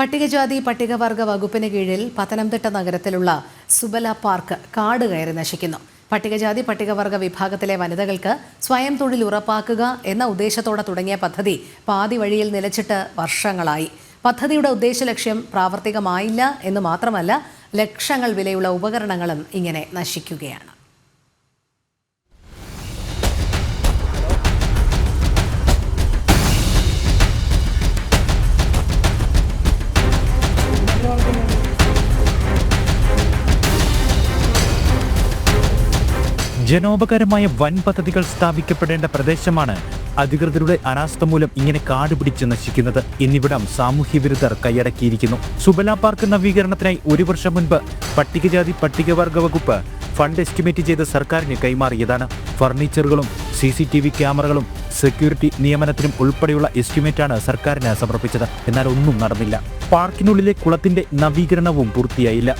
പട്ടികജാതി പട്ടികവർഗ വകുപ്പിന് കീഴിൽ പത്തനംതിട്ട നഗരത്തിലുള്ള സുബല പാർക്ക് കാട് കയറി നശിക്കുന്നു. പട്ടികജാതി പട്ടികവർഗ വിഭാഗത്തിലെ വനിതകൾക്ക് സ്വയം തൊഴിൽ ഉറപ്പാക്കുക എന്ന ഉദ്ദേശത്തോടെ തുടങ്ങിയ പദ്ധതി പാതി വഴിയിൽ നിലച്ചിട്ട് വർഷങ്ങളായി. പദ്ധതിയുടെ ഉദ്ദേശലക്ഷ്യം പ്രാവർത്തികമായില്ല എന്ന് മാത്രമല്ല, ലക്ഷങ്ങൾ വിലയുള്ള ഉപകരണങ്ങളും ഇങ്ങനെ നശിക്കുകയാണ്. ജനോപകാരമായ വൻ പദ്ധതികൾ സ്ഥാപിക്കപ്പെടേണ്ട പ്രദേശമാണ് അധികൃതരുടെ അനാസ്ഥ മൂലം ഇങ്ങനെ കാടുപിടിച്ച് നശിക്കുന്നത്. എന്നിവിടം സാമൂഹ്യ വിരുദ്ധർ കൈയടക്കിയിരിക്കുന്നു. സുബല പാർക്ക് നവീകരണത്തിനായി 1 വർഷം മുൻപ് പട്ടികജാതി പട്ടികവർഗ വകുപ്പ് ഫണ്ട് എസ്റ്റിമേറ്റ് ചെയ്ത് സർക്കാരിന് കൈമാറിയതാണ്. ഫർണിച്ചറുകളും CCTV ക്യാമറകളും സെക്യൂരിറ്റി നിയമനത്തിനും ഉൾപ്പെടെയുള്ള എസ്റ്റിമേറ്റാണ് സർക്കാരിന് സമർപ്പിച്ചത്. എന്നാൽ ഒന്നും നടന്നില്ല. പാർക്കിനുള്ളിലെ കുളത്തിന്റെ നവീകരണവും പൂർത്തിയായില്ല.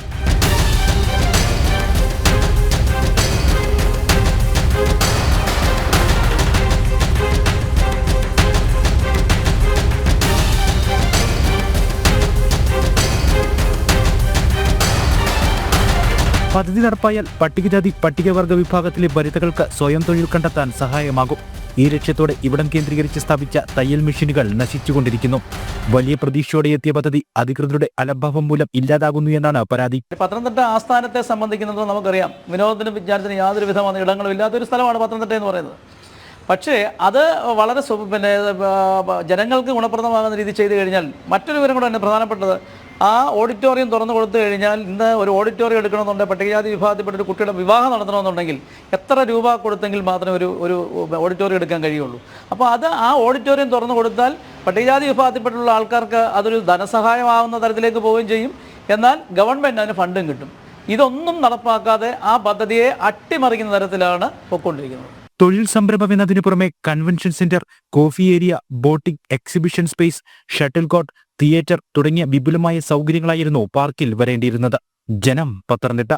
പദ്ധതി നടപ്പായാൽ പട്ടികജാതി പട്ടികവർഗ വിഭാഗത്തിലെ വനിതകൾക്ക് സ്വയം തൊഴിൽ കണ്ടെത്താൻ സഹായമാകും. ഈ ലക്ഷ്യത്തോടെ ഇവിടം കേന്ദ്രീകരിച്ച് സ്ഥാപിച്ച തയ്യൽ മെഷീനുകൾ നശിച്ചുകൊണ്ടിരിക്കുന്നു. വലിയ പ്രതീക്ഷയോടെ എത്തിയ പദ്ധതി അധികൃതരുടെ അലംഭാവം മൂലം ഇല്ലാതാകുന്നു എന്നാണ് പരാതി. പത്തനംതിട്ട ആസ്ഥാനത്തെ സംബന്ധിക്കുന്നത് നമുക്കറിയാം, വിനോദത്തിനും വിചാരത്തിനും യാതൊരു വിധമായ ഇടങ്ങളും ഇല്ലാത്തൊരു സ്ഥലമാണ് പത്തനംതിട്ട എന്ന് പറയുന്നത്. പക്ഷേ അത് വളരെ ജനങ്ങൾക്ക് ഗുണപ്രദമാകുന്ന രീതി ചെയ്തു കഴിഞ്ഞാൽ മറ്റൊരു വിവരം കൂടെ തന്നെ പ്രധാനപ്പെട്ടത്, ആ ഓഡിറ്റോറിയം തുറന്നു കൊടുത്തു കഴിഞ്ഞാൽ ഇന്ന് ഒരു ഓഡിറ്റോറിയം എടുക്കണമെന്നുണ്ടെങ്കിൽ പട്ടികജാതി വിഭാഗത്തിൽപ്പെട്ട ഒരു കുട്ടിയുടെ വിവാഹം നടത്തണമെന്നുണ്ടെങ്കിൽ എത്ര രൂപ കൊടുത്തെങ്കിൽ മാത്രമേ ഒരു ഓഡിറ്റോറിയം എടുക്കാൻ കഴിയുള്ളൂ. അപ്പോൾ ആ ഓഡിറ്റോറിയം തുറന്നു കൊടുത്താൽ പട്ടികജാതി വിഭാഗത്തിൽപ്പെട്ടുള്ള ആൾക്കാർക്ക് അതൊരു ധനസഹായമാവുന്ന തരത്തിലേക്ക് പോവുകയും ചെയ്യും. എന്നാൽ ഗവൺമെൻറ് അതിന് ഫണ്ടും കിട്ടും. ഇതൊന്നും നടപ്പാക്കാതെ ആ പദ്ധതിയെ അട്ടിമറിക്കുന്ന തരത്തിലാണ് പോയിക്കൊണ്ടിരിക്കുന്നത്. തൊഴിൽ സംരംഭം എന്നതിനു പുറമെ convention centre, coffee area, boating, exhibition space, shuttle court, theatre തുടങ്ങിയ വിപുലമായ സൗകര്യങ്ങളായിരുന്നു പാർക്കിൽ വരേണ്ടിയിരുന്നത്. ജനം, പത്തനംതിട്ട.